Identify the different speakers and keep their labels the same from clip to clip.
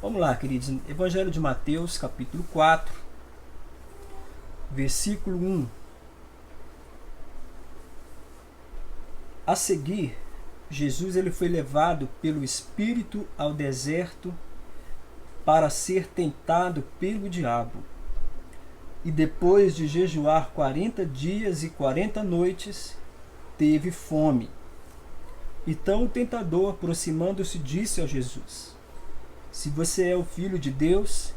Speaker 1: Vamos lá, queridos. Evangelho de Mateus, capítulo 4, versículo 1. A seguir, Jesus ele foi levado pelo Espírito ao deserto para ser tentado pelo diabo. E depois de jejuar 40 dias e 40 noites, teve fome. Então o tentador, aproximando-se, disse a Jesus: Se você é o Filho de Deus,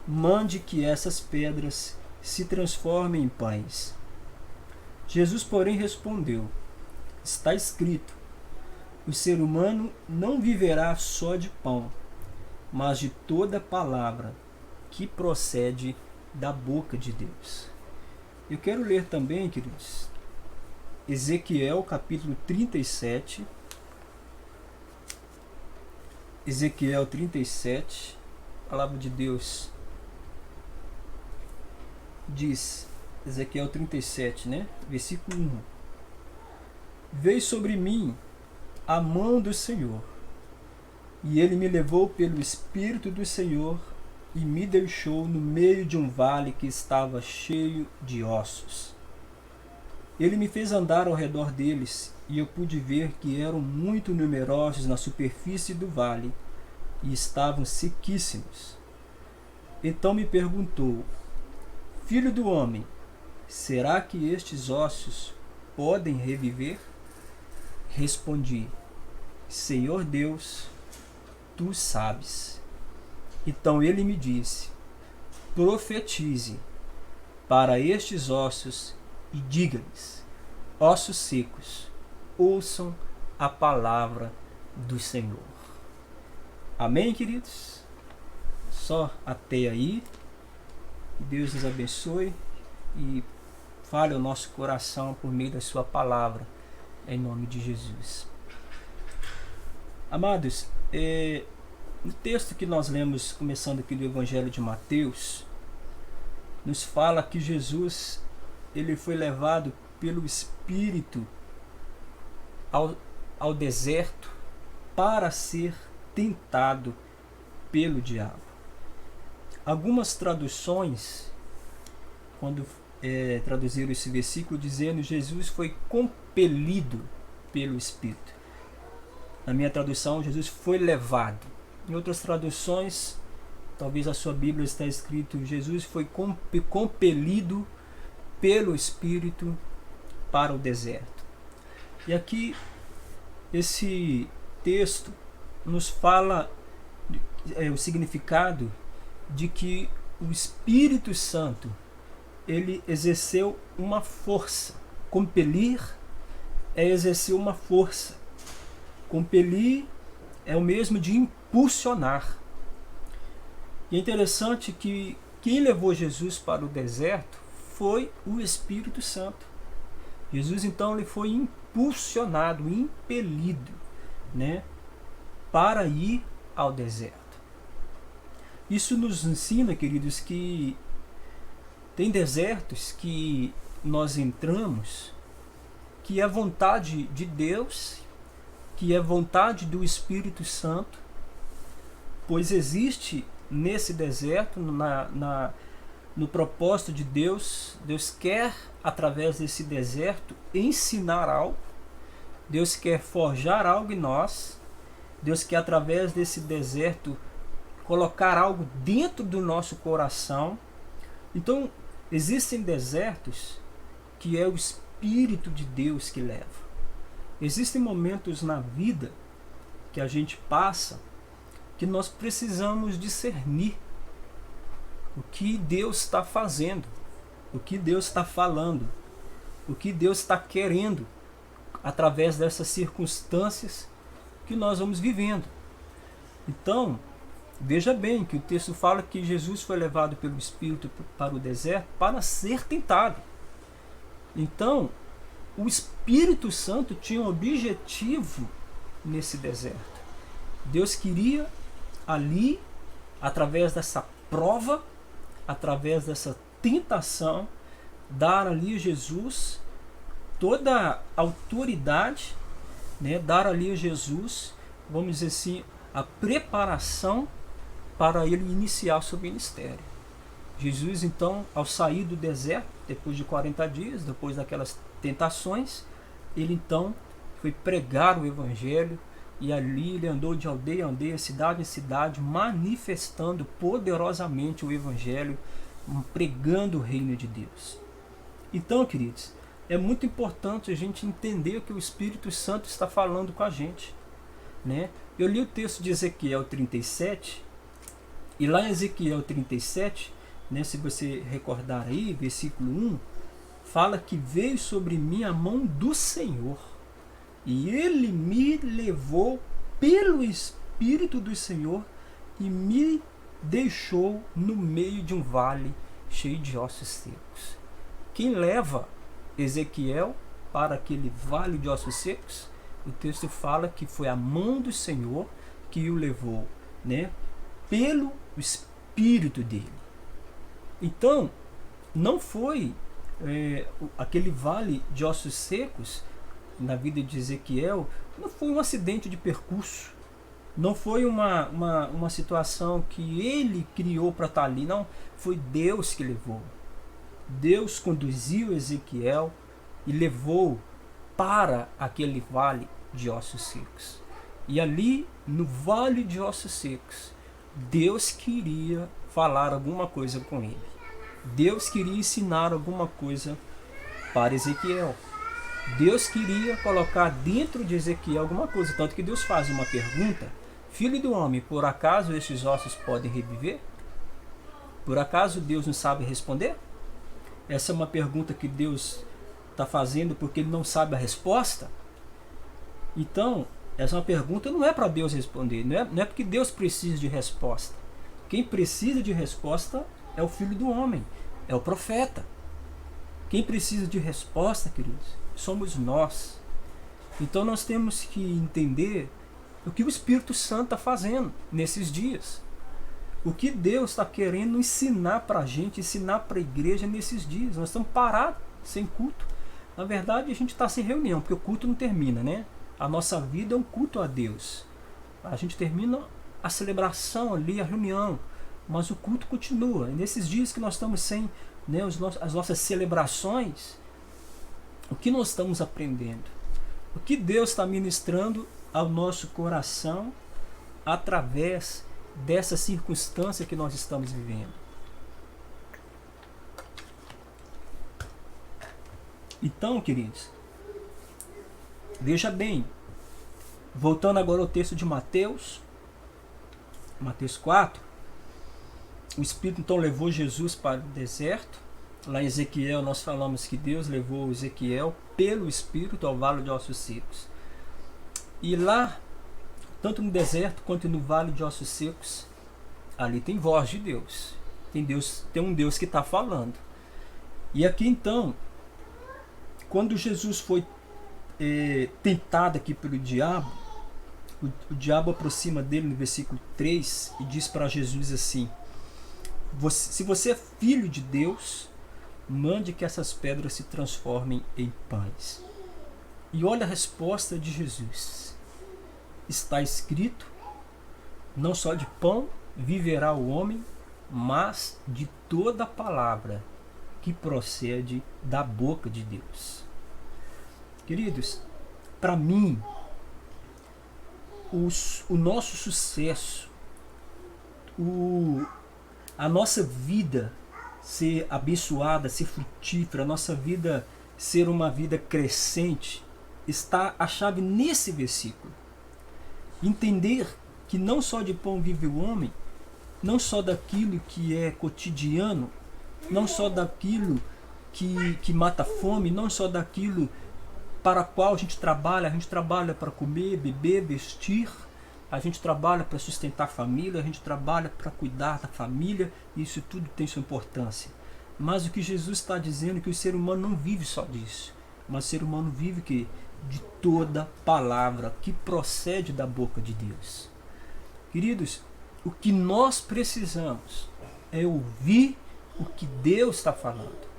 Speaker 1: mande que essas pedras se transformem em pães. Jesus, porém, respondeu: Está escrito: O ser humano não viverá só de pão, mas de toda palavra que procede da boca de Deus. Eu quero ler também, queridos, Ezequiel capítulo 37. Ezequiel 37, a palavra de Deus diz, Ezequiel 37, versículo 1. Veio sobre mim a mão do Senhor, e ele me levou pelo Espírito do Senhor e me deixou no meio de um vale que estava cheio de ossos. Ele me fez andar ao redor deles, e eu pude ver que eram muito numerosos na superfície do vale, e estavam sequíssimos. Então me perguntou: Filho do homem, será que estes ossos podem reviver? Respondi: Senhor Deus, tu sabes. Então ele me disse: Profetize para estes ossos e diga-lhes: Ossos secos, ouçam a palavra do Senhor. Amém, queridos? Só até aí. Que Deus nos abençoe e fale ao nosso coração por meio da sua palavra, em nome de Jesus. Amados, no texto que nós lemos, começando aqui do Evangelho de Mateus, nos fala que Jesus ele foi levado pelo Espírito ao deserto para ser tentado pelo diabo. Algumas traduções, quando traduziram esse versículo, dizendo Jesus foi compelido pelo Espírito. Na minha tradução, Jesus foi levado. Em outras traduções, talvez a sua Bíblia está escrito: Jesus foi compelido pelo Espírito para o deserto. E aqui esse texto nos fala o significado de que o Espírito Santo ele exerceu uma força. Compelir é exercer uma força. Compelir é o mesmo de impulsionar. E é interessante que quem levou Jesus para o deserto foi o Espírito Santo. Jesus então ele foi impulsionado, impelido, para ir ao deserto. Isso nos ensina, queridos, que tem desertos que nós entramos, que é vontade de Deus, que é vontade do Espírito Santo, pois existe nesse deserto, no propósito de Deus, Deus quer, através desse deserto, ensinar algo, Deus quer forjar algo em nós, Deus quer, através desse deserto, colocar algo dentro do nosso coração. Então, existem desertos que é o Espírito de Deus que leva. Existem momentos na vida que a gente passa que nós precisamos discernir o que Deus está fazendo, o que Deus está falando, o que Deus está querendo através dessas circunstâncias que nós vamos vivendo. Então, veja bem que o texto fala que Jesus foi levado pelo Espírito para o deserto para ser tentado. Então, o Espírito Santo tinha um objetivo nesse deserto. Deus queria ali, através dessa prova, através dessa tentação, dar ali a Jesus toda a autoridade, dar ali a Jesus, vamos dizer assim, a preparação para ele iniciar seu ministério. Jesus, então, ao sair do deserto, depois de 40 dias, depois daquelas tentações, ele então foi pregar o evangelho, e ali ele andou de aldeia em aldeia, cidade em cidade, manifestando poderosamente o evangelho, pregando o reino de Deus. Então, queridos, é muito importante a gente entender que o Espírito Santo está falando com a gente, né? Eu li o texto de Ezequiel 37, e lá em Ezequiel 37, né, se você recordar aí, versículo 1, fala que veio sobre mim a mão do Senhor, e ele me levou pelo Espírito do Senhor e me deixou no meio de um vale cheio de ossos secos. Quem leva Ezequiel para aquele vale de ossos secos? O texto fala que foi a mão do Senhor que o levou, né, pelo Espírito dele. Então, não foi aquele vale de ossos secos na vida de Ezequiel, não foi um acidente de percurso, não foi uma situação que ele criou para estar ali, não, foi Deus que levou. Deus conduziu Ezequiel e levou para aquele vale de ossos secos. E ali, no vale de ossos secos, Deus queria falar alguma coisa com ele. Deus queria ensinar alguma coisa para Ezequiel. Deus queria colocar dentro de Ezequiel alguma coisa. Tanto que Deus faz uma pergunta: filho do homem, por acaso estes ossos podem reviver? Por acaso Deus não sabe responder? Essa é uma pergunta que Deus está fazendo porque ele não sabe a resposta. Então, essa é uma pergunta, não é para Deus responder, não é porque Deus precisa de resposta. Quem precisa de resposta é o Filho do Homem, é o profeta. Quem precisa de resposta, queridos, somos nós. Então nós temos que entender o que o Espírito Santo está fazendo nesses dias. O que Deus está querendo ensinar para a gente, ensinar para a igreja nesses dias. Nós estamos parados, sem culto. Na verdade, a gente está sem reunião, porque o culto não termina, né? A nossa vida é um culto a Deus. A gente termina a celebração ali, a reunião, mas o culto continua. E nesses dias que nós estamos sem, né, as nossas celebrações, o que nós estamos aprendendo? O que Deus está ministrando ao nosso coração através dessa circunstância que nós estamos vivendo? Então, queridos, veja bem, voltando agora ao texto de Mateus 4, o Espírito então levou Jesus para o deserto. Lá em Ezequiel nós falamos que Deus levou Ezequiel pelo Espírito ao vale de ossos secos. E lá, tanto no deserto quanto no vale de ossos secos, ali tem voz de Deus. Tem um Deus que está falando. E aqui então, quando Jesus foi tentado aqui pelo diabo, o diabo aproxima dele no versículo 3 e diz para Jesus assim: se você é filho de Deus, mande que essas pedras se transformem em pães. E olha a resposta de Jesus: está escrito, não só de pão viverá o homem, mas de toda palavra que procede da boca de Deus. Queridos, para mim, o nosso sucesso, a nossa vida ser abençoada, ser frutífera, a nossa vida ser uma vida crescente, está a chave nesse versículo. Entender que não só de pão vive o homem, não só daquilo que é cotidiano, não só daquilo que mata a fome, não só daquilo para qual a gente trabalha para comer, beber, vestir, a gente trabalha para sustentar a família, a gente trabalha para cuidar da família, e isso tudo tem sua importância. Mas o que Jesus está dizendo é que o ser humano não vive só disso, mas o ser humano vive que de toda palavra que procede da boca de Deus. Queridos, o que nós precisamos é ouvir o que Deus está falando.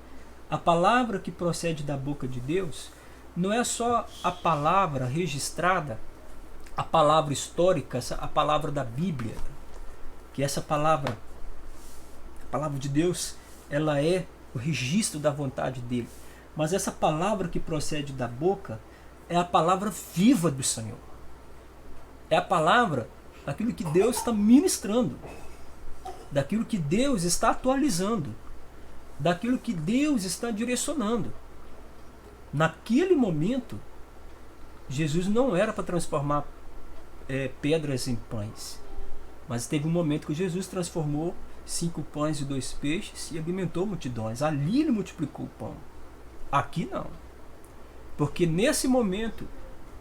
Speaker 1: A palavra que procede da boca de Deus não é só a palavra registrada, a palavra histórica, a palavra da Bíblia, que essa palavra, a palavra de Deus, ela é o registro da vontade dele. Mas essa palavra que procede da boca é a palavra viva do Senhor. É a palavra, aquilo que Deus está ministrando, daquilo que Deus está atualizando, daquilo que Deus está direcionando. Naquele momento, Jesus não era para transformar pedras em pães, mas teve um momento que Jesus transformou 5 pães e 2 peixes e alimentou multidões. Ali ele multiplicou o pão. Aqui não. Porque nesse momento,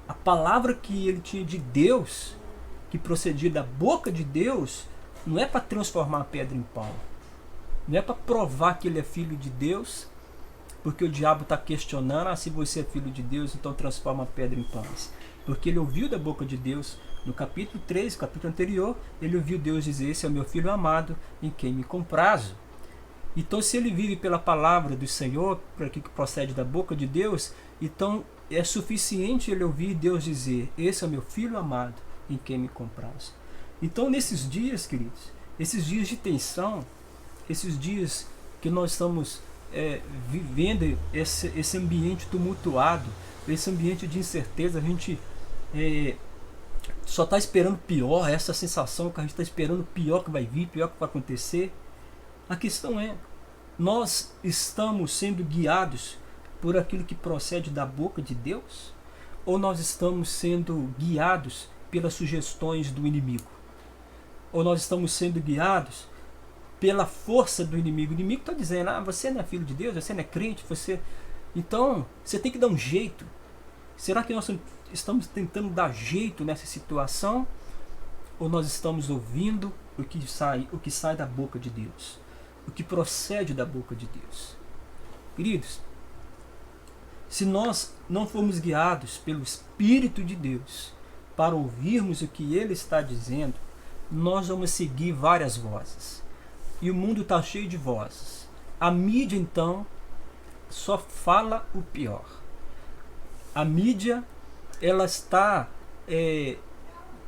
Speaker 1: a palavra que ele tinha de Deus, que procedia da boca de Deus, não é para transformar a pedra em pão. Não é para provar que ele é filho de Deus, porque o diabo está questionando, se você é filho de Deus, então transforma a pedra em pães. Porque ele ouviu da boca de Deus, no capítulo 3, capítulo anterior, ele ouviu Deus dizer, esse é o meu filho amado, em quem me comprazo. Então, se ele vive pela palavra do Senhor, por aquilo que procede da boca de Deus, então é suficiente ele ouvir Deus dizer, esse é o meu filho amado, em quem me comprazo. Então, nesses dias, queridos, esses dias de tensão, esses dias que nós estamos vivendo esse ambiente tumultuado, esse ambiente de incerteza, a gente só está esperando pior, essa sensação que a gente está esperando pior que vai vir, pior que vai acontecer. A questão é, nós estamos sendo guiados por aquilo que procede da boca de Deus? Ou nós estamos sendo guiados pelas sugestões do inimigo? Ou nós estamos sendo guiados pela força do inimigo? O inimigo está dizendo, você não é filho de Deus, você não é crente, então você tem que dar um jeito. Será que nós estamos tentando dar jeito nessa situação? Ou nós estamos ouvindo o que sai da boca de Deus? O que procede da boca de Deus? Queridos, se nós não formos guiados pelo Espírito de Deus para ouvirmos o que Ele está dizendo, nós vamos seguir várias vozes. E o mundo está cheio de vozes. A mídia, então, só fala o pior. A mídia, ela está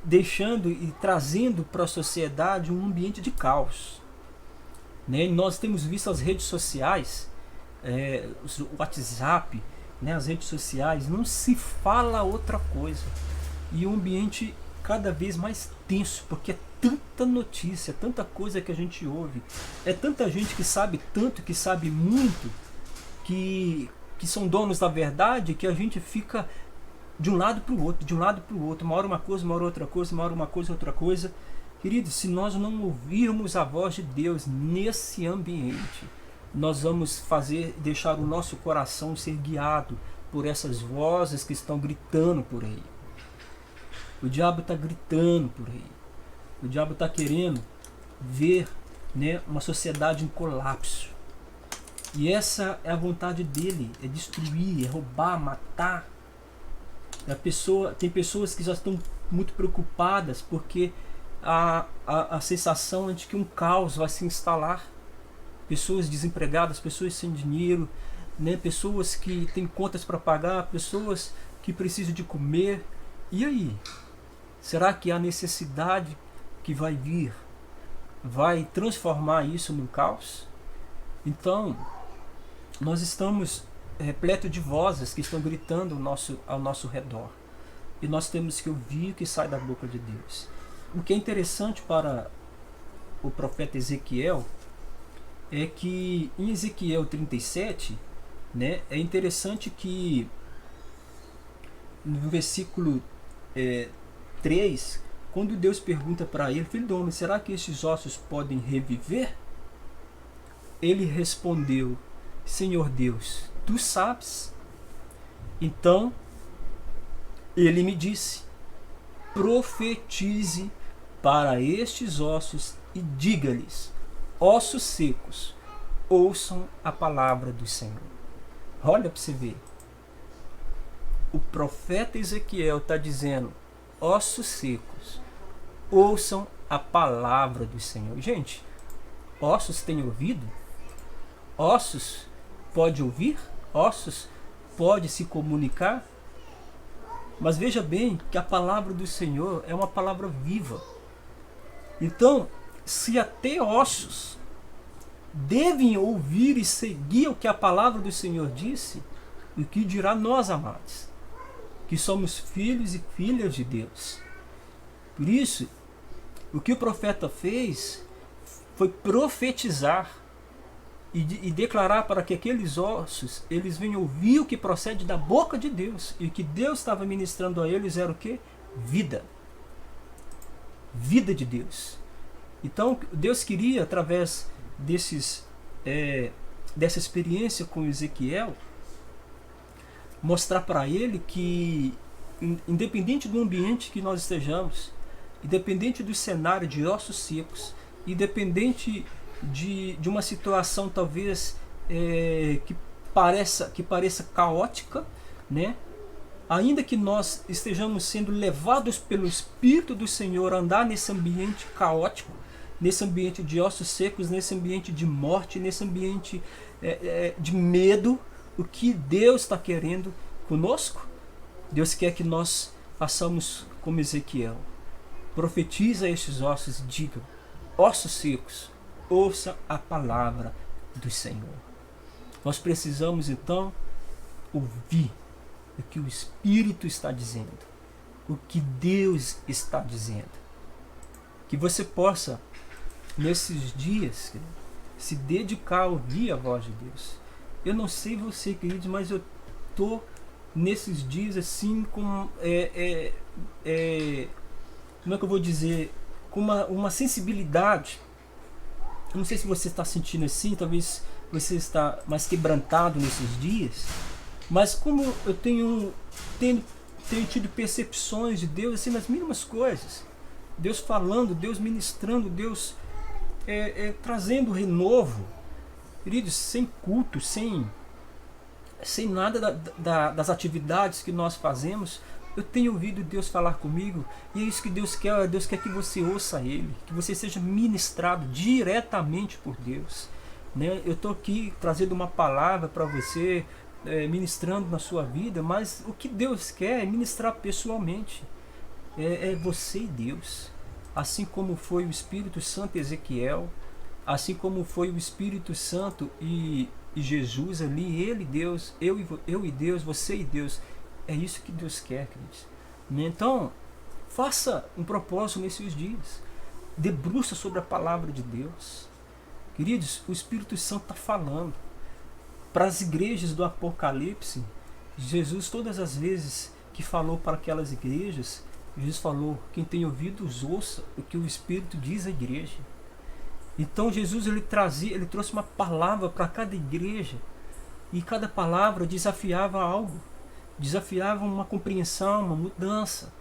Speaker 1: deixando e trazendo para a sociedade um ambiente de caos. Né? Nós temos visto as redes sociais, o WhatsApp, né? As redes sociais, não se fala outra coisa. E um ambiente cada vez mais tenso, porque é tanta notícia, tanta coisa que a gente ouve, é tanta gente que sabe tanto, que sabe muito, que são donos da verdade, que a gente fica de um lado para o outro, de um lado para o outro, uma hora uma coisa, uma hora outra coisa, uma hora uma coisa, outra coisa. Queridos, se nós não ouvirmos a voz de Deus nesse ambiente, nós vamos deixar o nosso coração ser guiado por essas vozes que estão gritando por aí. O diabo está gritando por aí. O diabo está querendo ver, né, uma sociedade em colapso. E essa é a vontade dele, é destruir, é roubar, matar. Tem pessoas que já estão muito preocupadas porque a sensação é de que um caos vai se instalar. Pessoas desempregadas, pessoas sem dinheiro, né? Pessoas que têm contas para pagar, pessoas que precisam de comer. E aí? Será que a necessidade que vai vir vai transformar isso num caos? Então, nós estamos repletos de vozes que estão gritando ao nosso redor. E nós temos que ouvir o que sai da boca de Deus. O que é interessante para o profeta Ezequiel é que em Ezequiel 37, né, é interessante que no versículo 3, quando Deus pergunta para ele, filho do homem, será que esses ossos podem reviver? Ele respondeu, Senhor Deus, tu sabes. Então ele me disse, profetize para estes ossos e diga-lhes, ossos secos, ouçam a palavra do Senhor. Olha para você ver. O profeta Ezequiel está dizendo, ossos secos, ouçam a palavra do Senhor. Gente, ossos têm ouvido? Ossos pode ouvir? Ossos pode se comunicar? Mas veja bem que a palavra do Senhor é uma palavra viva. Então, se até ossos devem ouvir e seguir o que a palavra do Senhor disse, o que dirá nós, amados, que somos filhos e filhas de Deus. Por isso, o que o profeta fez foi profetizar e declarar para que aqueles ossos, eles venham ouvir o que procede da boca de Deus. E o que Deus estava ministrando a eles era o quê? Vida. Vida de Deus. Então, Deus queria, através dessa experiência com Ezequiel, mostrar para ele que, independente do ambiente que nós estejamos, independente do cenário de ossos secos, independente de uma situação talvez que pareça caótica, né? Ainda que nós estejamos sendo levados pelo Espírito do Senhor a andar nesse ambiente caótico, nesse ambiente de ossos secos, nesse ambiente de morte, nesse ambiente de medo, o que Deus está querendo conosco? Deus quer que nós façamos como Ezequiel. Profetiza estes ossos e diga: ossos secos, ouça a palavra do Senhor. Nós precisamos então ouvir o que o Espírito está dizendo, o que Deus está dizendo. Que você possa, nesses dias, se dedicar a ouvir a voz de Deus. Eu não sei você, queridos, mas eu estou nesses dias assim com como é que eu vou dizer, com uma sensibilidade. Não sei se você está sentindo assim, talvez você está mais quebrantado nesses dias, mas como eu tenho tido percepções de Deus assim nas mínimas coisas, Deus falando, Deus ministrando, Deus trazendo renovo, queridos, sem culto, sem nada das atividades que nós fazemos. Eu tenho ouvido Deus falar comigo, e é isso que Deus quer. Deus quer que você ouça Ele, que você seja ministrado diretamente por Deus, né? Eu estou aqui trazendo uma palavra para você, ministrando na sua vida, mas o que Deus quer é ministrar pessoalmente. É você e Deus, assim como foi o Espírito Santo Ezequiel, assim como foi o Espírito Santo e Jesus ali, Ele Deus, eu e Deus, você e Deus. É isso que Deus quer, queridos. Então, faça um propósito nesses dias. Debruça sobre a palavra de Deus. Queridos, o Espírito Santo está falando. Para as igrejas do Apocalipse, Jesus, todas as vezes que falou para aquelas igrejas, Jesus falou: quem tem ouvidos, ouça o que o Espírito diz à igreja. Então Jesus ele trouxe uma palavra para cada igreja, e cada palavra desafiava algo, desafiava uma compreensão, uma mudança.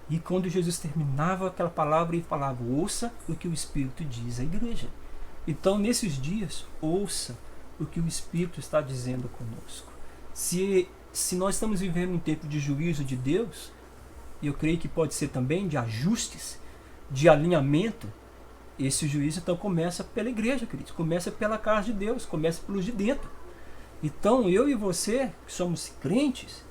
Speaker 1: E quando Jesus terminava aquela palavra, ele falava: ouça o que o Espírito diz à igreja. Então, nesses dias, ouça o que o Espírito está dizendo conosco. Se nós estamos vivendo um tempo de juízo de Deus, e eu creio que pode ser também de ajustes, de alinhamento, esse juízo então começa pela igreja, queridos, começa pela casa de Deus, começa pelos de dentro. Então eu e você, que somos crentes,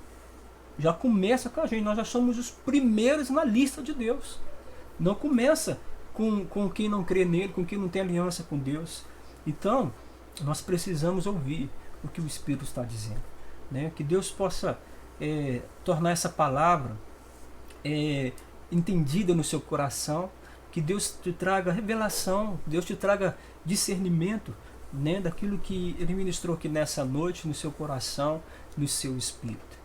Speaker 1: já começa com a gente, nós já somos os primeiros na lista de Deus. Não começa com quem não crê nele, com quem não tem aliança com Deus. Então, nós precisamos ouvir o que o Espírito está dizendo, né? Que Deus possa tornar essa palavra entendida no seu coração, que Deus te traga revelação, Deus te traga discernimento, né, daquilo que Ele ministrou aqui nessa noite, no seu coração, no seu espírito.